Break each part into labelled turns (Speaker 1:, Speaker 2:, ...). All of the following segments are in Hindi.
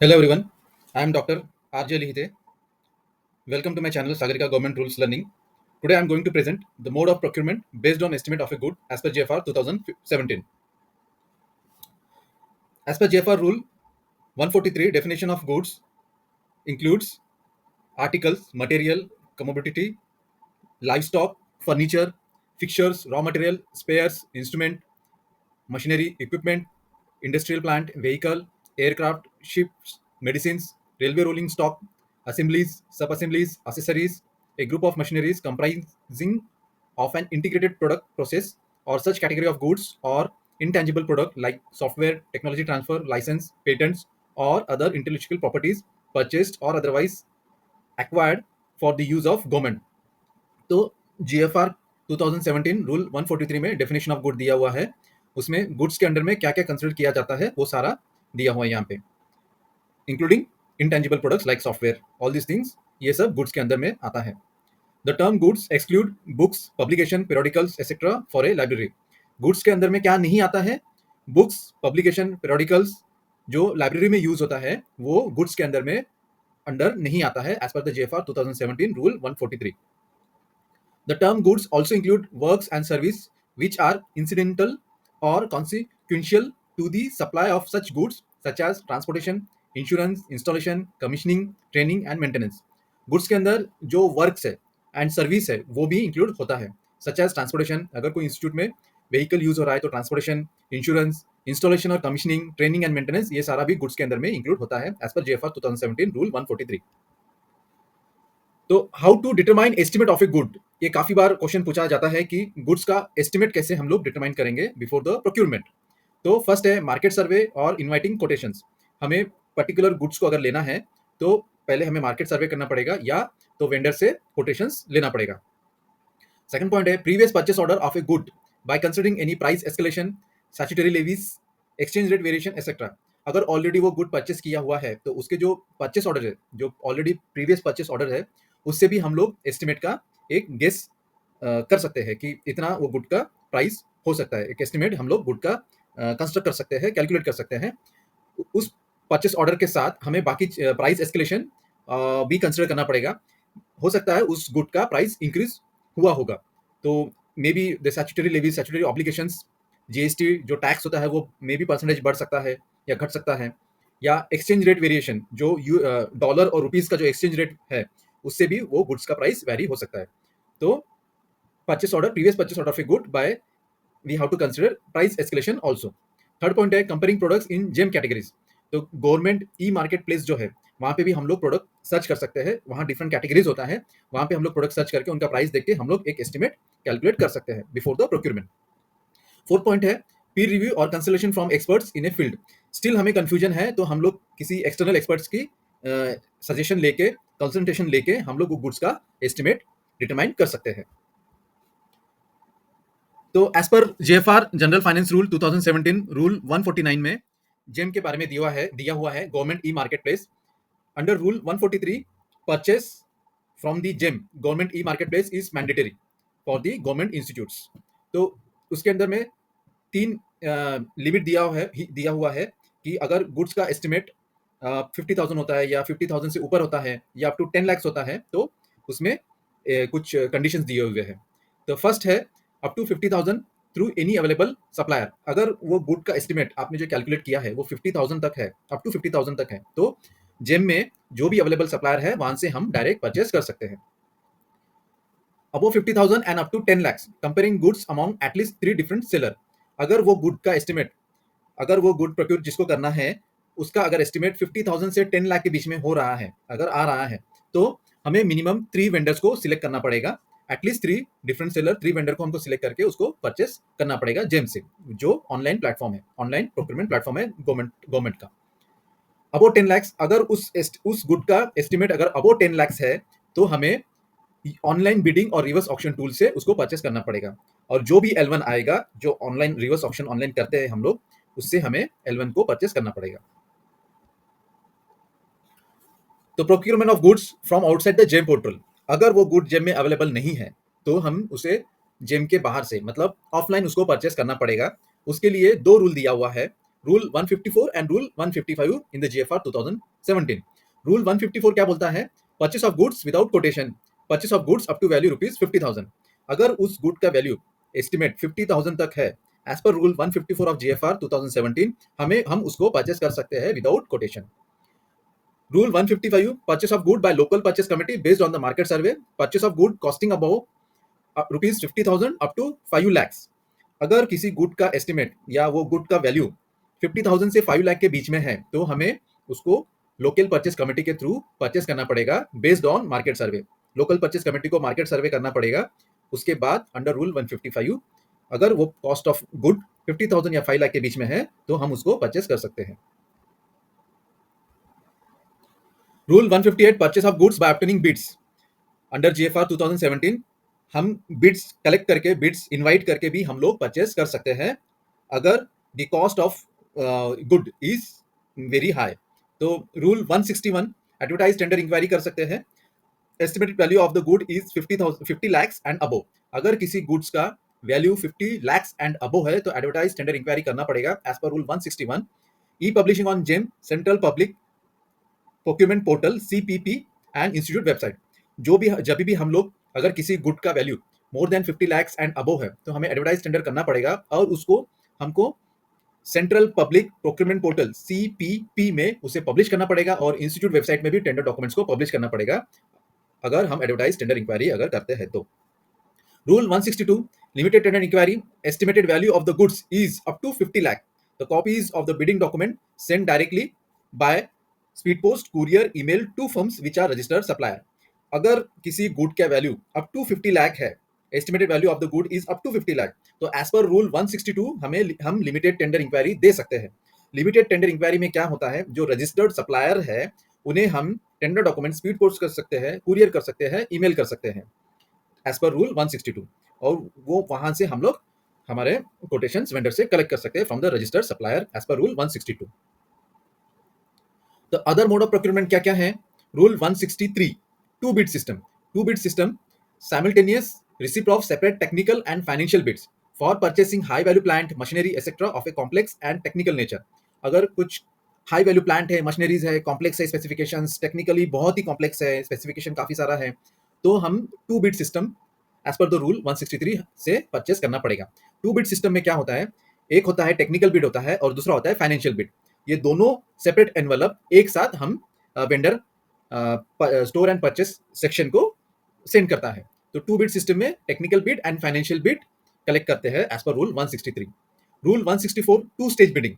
Speaker 1: Hello everyone, I am Dr. RJ Lihite. Welcome to my channel Sagarika Government Rules Learning. Today I am going to present the mode of procurement based on estimate of a good as per JFR 2017. As per JFR Rule 143, definition of goods includes articles, material, commodity, livestock, furniture, fixtures, raw material, spares, instrument, machinery, equipment, industrial plant, vehicle, aircraft, ships, medicines, railway rolling stock, assemblies, sub-assemblies, accessories, a group of machineries comprising of an integrated product process or such category of goods or intangible product like software, technology transfer, license, patents, or other intellectual properties purchased or otherwise acquired for the use of government. तो जीएफआर 2017 रूल 143 में डेफिनेशन ऑफ गुड दिया हुआ है। उसमें गुड्स के अंडर में क्या क्या कंसिडर किया जाता है वो सारा दिया हुआ है यहाँ पे, including intangible products like software, all this things, ये सब गुड्स के अंदर में आता है। The term goods exclude books, publication, periodicals etcetera for a library. Goods के अंदर में क्या नहीं आता है? बुक्स, पब्लिकेशन, periodicals जो लाइब्रेरी में यूज होता है वो गुड्स के अंदर में अंडर नहीं आता है as per the GFR 2017 rule 143। The term goods also include works and service which are incidental or consequential to the supply of such goods such as transportation, insurance, installation, commissioning, training and maintenance. Goods के अंदर जो वर्क्स है एंड सर्विस है वो भी इंक्लूड होता है, सच एज ट्रांसपोर्टेशन, अगर कोई इंस्टीट्यूट में व्हीकल यूज हो रहा है तो ट्रांसपोर्टेशन, इंश्योरेंस, इंस्टॉलेशन और कमीशनिंग, ट्रेनिंग एंड मेंटेनेंस, ये सारा भी गुड्स के अंदर में इंक्लूड होता है एज पर जेएफआर 2017 रूल 143। तो how to determine estimate of a good, ये काफी बार क्वेश्चन पूछा जाता है कि गुड्स का एस्टिमेट कैसे हम लोग डिटरमाइन करेंगे बिफोर द प्रोक्यूरमेंट। तो फर्स्ट है मार्केट सर्वे और इनवाइटिंग कोटेशंस। हमें पर्टिकुलर गुड्स को अगर लेना है तो पहले हमें मार्केट सर्वे करना पड़ेगा या तो वेंडर से कोटेशंस लेना पड़ेगा। सेकंड पॉइंट है previous purchase order of a good by considering any price escalation, statutory levies, exchange rate variation etcetera. अगर ऑलरेडी वो गुड परचेस किया हुआ है तो उसके जो परचेस ऑर्डर है, जो ऑलरेडी प्रीवियस परचेस ऑर्डर है, उससे भी हम लोग एस्टिमेट का एक गेस कर सकते हैं कि इतना वो गुड का प्राइस हो सकता है। एक एस्टिमेट हम लोग गुड का कंस्ट्रक्ट कर सकते हैं, कैलकुलेट कर सकते हैं। उस परचेस ऑर्डर के साथ हमें बाकी प्राइस एस्केलेशन भी कंसिडर करना पड़ेगा। हो सकता है उस गुड का प्राइस इंक्रीज हुआ होगा, तो may be the statutory levy, statutory obligations, GST जो टैक्स होता है वो मे बी परसेंटेज बढ़ सकता है या घट सकता है, या एक्सचेंज रेट वेरिएशन जो डॉलर और रुपीस का जो एक्सचेंज रेट है उससे भी वो गुड्स का प्राइस वेरी हो सकता है। तो purchase order, previous purchase order of a good buy, we have to consider price escalation also. Third point है comparing products in GeM categories. तो गवर्नमेंट ई मार्केट प्लेस जो है वहाँ पे भी हम लोग प्रोडक्ट सर्च कर सकते हैं, वहाँ डिफरेंट कैटेगरीज होता है, वहाँ पे हम लोग प्रोडक्ट सर्च करके उनका प्राइस देख के हम लोग एक एस्टिमेट कैलकुलेट कर सकते हैं before the procurement. Fourth point है पीर रिव्यू और consultation from experts in a field. Still हमें कंफ्यूजन है तो हम लोग किसी एक्सटर्नल एक्सपर्ट्स की सजेशन लेके, कंसल्टेशन लेके हम लोग गुड्स का एस्टिमेट डिटरमाइन कर सकते हैं। तो as per GFR general finance rule 2017 rule 149 में जेम के बारे में दिया हुआ है government e market place. Under rule 143 purchase from the GeM government e market place is mandatory for the government institutes. तो उसके अंदर में तीन लिमिट दिया हुआ है कि अगर गुड्स का एस्टिमेट 50,000 होता है या 50,000 से ऊपर होता है या अप टू 10 लाख होता है तो उसमें कुछ कंडीशंस दिए हुए हैं। तो फर्स्ट है up to 50,000 through any available supplier. अगर वो गुड का एस्टिमेट आपने जो कैलकुलेट किया है वो 50,000 तक है, अप टू 50,000 तक है, तो जेम में जो भी अवेलेबल सप्लायर है वहां से हम डायरेक्ट परचेस कर सकते हैं। Above 50,000 and up to 10 lakhs comparing goods among at least 3 different seller. अगर वो गुड का एस्टिमेट, अगर वो गुड प्रोक्योर जिसको करना है उसका अगर एस्टिमेट 50,000 से 10 लाख के बीच में हो रहा है, अगर आ रहा है, तो हमें मिनिमम 3 वेंडर्स को सिलेक्ट करना पड़ेगा। एटलीस्ट 3 डिफरेंट सेलर, 3 वेंडर को हमको सिलेक्ट करके उसको परचेस करना पड़ेगा जेम से, जो ऑनलाइन प्लेटफॉर्म है, ऑनलाइन प्रोक्योरमेंट प्लेटफॉर्म है गवर्नमेंट का। अबो 10 lakhs, अगर उस गुड का एस्टिमेट अगर अबो 10 lakhs है तो हमें ऑनलाइन बिडिंग और रिवर्स ऑक्शन टूल से उसको परचेस करना पड़ेगा। और जो भी L1 आएगा, जो ऑनलाइन रिवर्स ऑक्शन ऑनलाइन करते हैं हम लोग, उससे हमें L1 को परचेस करना पड़ेगा। तो procurement of goods from outside the GeM portal, अगर वो गुड जेम में अवेलेबल नहीं है तो हम उसे जेम के बाहर से, मतलब ऑफलाइन उसको परचेस करना पड़ेगा। उसके लिए दो रूल दिया हुआ है। Rule 154 and rule 155 in the GFR 2017। Rule 154 क्या बोलता है? Purchase of goods without quotation, purchase of goods up to value rupees 50,000। अगर उस गुड का वैल्यू एस्टिमेट 50,000 तक है, as per rule 154 of GFR 2017, हम उसको परचेस कर सकते हैं without quotation. Rule 155, purchase of good by local purchase committee based on the market survey, purchase of good costing above rupees 50,000 up to 5 lakhs। अगर किसी गुड का एस्टिमेट या वो गुड का वैल्यू 50,000 से 5 लाख के बीच में है, तो हमें उसको लोकल परचेस कमेटी के थ्रू परचेस करना पड़ेगा based on market survey. Local purchase committee को मार्केट सर्वे करना पड़ेगा। उसके बाद अंडर रूल 155 अगर वो कॉस्ट ऑफ गुड 50,000 या 5 लाख के बीच में है, तो हम उसको परचेस कर सकते हैं। Rule 158, purchase of goods by obtaining bids under GFR 2017। हम बिड्स कलेक्ट करके, बिड्स इनवाइट करके भी हम लोग परचेस कर सकते हैं अगर the cost of good is very high. तो रूल 161, एडवर्टाइज टेंडर इंक्वायरी कर सकते हैं। Estimated value of the good is 50 lakhs and above. अगर किसी गुड्स का वैल्यू 50 lakhs एंड अबो है, तो एडवर्टाइज टेंडर इंक्वायरी करना पड़ेगा as per rule 161। E publishing on GeM, central public procurement portal CPP and institute website. जब भी हम लोग अगर किसी गुड का value more than 50 lakhs and above है, तो हमें एडवर्टाइज टेंडर करना पड़ेगा और उसको हमको central public procurement portal CPP में उसे पब्लिश करना पड़ेगा और इंस्टीट्यूट वेबसाइट में भी टेंडर डॉक्यूमेंट्स को पब्लिश करना पड़ेगा अगर हम एडवर्टाइज टेंडर इंक्वायरी अगर करते हैं तो। Rule 162, limited tender inquiry, estimated value of the goods is up to 50 lakh. The copies of the bidding document sent directly by speed post, courier, email to firms which are registered supplier. अगर किसी गुड का वैल्यू अप टू 50 लाख है, estimated value of the good is up to 50 lakh, तो एज पर रूल 162 हम लिमिटेड टेंडर इंक्वायरी दे सकते हैं। लिमिटेड टेंडर इंक्वायरी में क्या होता है, जो रजिस्टर्ड सप्लायर है उन्हें हम टेंडर डॉक्यूमेंट स्पीड पोस्ट कर सकते हैं, कुरियर कर सकते हैं, ईमेल कर सकते हैं एज पर रूल 162, और वो वहां से हम लोग हमारे कोटेशंस वेंडर से कलेक्ट कर सकते हैं from the registered supplier as per rule 162। तो अदर मोड ऑफ प्रोक्यूरमेंट क्या क्या है? Rule 163, two bid system. Two bid system, simultaneous receipt of separate technical and financial bids for purchasing high value plant, machinery etc. of a complex and technical nature। अगर कुछ हाई वैल्यू प्लांट है, मशीनरीज है, कॉम्प्लेक्स है, स्पेसिफिकेशंस टेक्निकली बहुत ही कॉम्प्लेक्स है, स्पेसिफिकेशन काफी सारा है, तो हम two bid system as per the rule 163 से परचेस करना पड़ेगा। टू बिड सिस्टम में क्या होता है, एक होता है टेक्निकल बिड होता है और दूसरा होता है फाइनेंशियल बिड। ये दोनों सेपरेट एनवलप एक साथ हम vendor store and purchase section को सेंड करता है। तो टू बिड सिस्टम में technical bid and financial bid collect करते हैं as per rule 163। Rule 164, two stage bidding.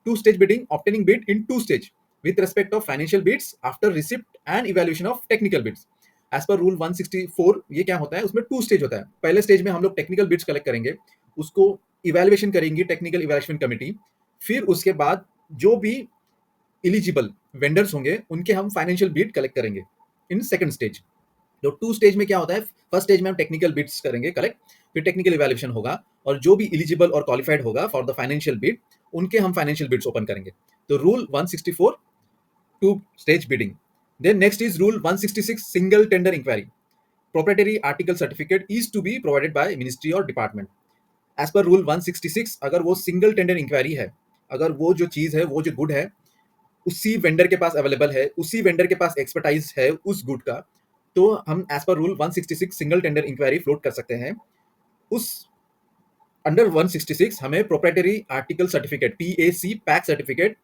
Speaker 1: Two stage bidding, obtaining bid in two stage with respect of financial bids after receipt and evaluation of technical bids। As per rule 164 ये क्या होता है, उसमें टू स्टेज होता है। पहले स्टेज में हम लोग टेक्निकल बिड्स कलेक्ट करेंगे, उसको इवेल्युएशन करेंगी टेक्निकल इवेल्युएशन कमेटी, फिर उसके बाद जो भी एलिजिबल वेंडर्स होंगे उनके हम फाइनेंशियल बिड कलेक्ट करेंगे इन सेकंड स्टेज। तो टू स्टेज में क्या होता है, फर्स्ट स्टेज में हम टेक्निकल बिड्स करेंगे कलेक्ट, फिर टेक्निकल इवैल्यूएशन होगा और जो भी एलिजिबल और क्वालिफाइड होगा फॉर द फाइनेंशियल बिड उनके हम फाइनेंशियल बिड्स ओपन करेंगे। तो rule 164, two stage bidding. Then next is rule 166, single tender inquiry. Proprietary article certificate is to be provided by ministry और डिपार्टमेंट। एज पर रूल 166 अगर वो सिंगल टेंडर इंक्वायरी है, अगर वो जो चीज है, वो जो गुड है उसी वेंडर के पास अवेलेबल है, उसी वेंडर के पास एक्सपर्टाइज है उस गुड का, तो हम as per rule 166 single tender inquiry float कर सकते हैं। उस अंडर 166 हमें proprietary article certificate PAC pack certificate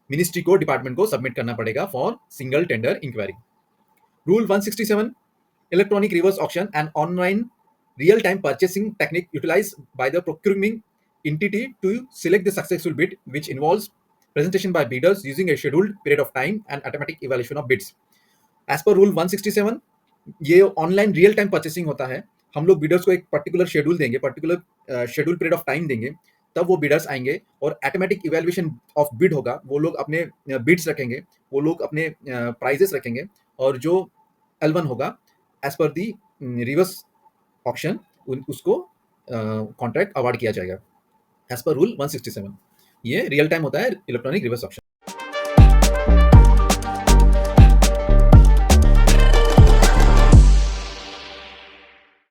Speaker 1: ministry को, डिपार्टमेंट को सबमिट करना पड़ेगा for single tender inquiry. Rule 167, electronic reverse auction and online real time purchasing technique utilized by the procuring entity to select the successful bid, which involves presentation by bidders using a scheduled period of time and automatic evaluation of bids। As per rule 167 ये ऑनलाइन रियल टाइम परचेसिंग होता है। हम लोग बिडर्स को एक पर्टिकुलर शेड्यूल देंगे, particular schedule period of time देंगे, तब वो बिडर्स आएंगे और ऑटोमेटिक इवैल्यूएशन ऑफ बिड होगा। वो लोग अपने बिड्स रखेंगे, वो लोग अपने प्राइजेस रखेंगे और जो L1 होगा एज पर दी रिवर्स ऑक्शन उसको कॉन्ट्रैक्ट अवार्ड किया जाएगा एज पर रूल 167। ये रियल टाइम होता है इलेक्ट्रॉनिक रिवर्स ऑक्शन।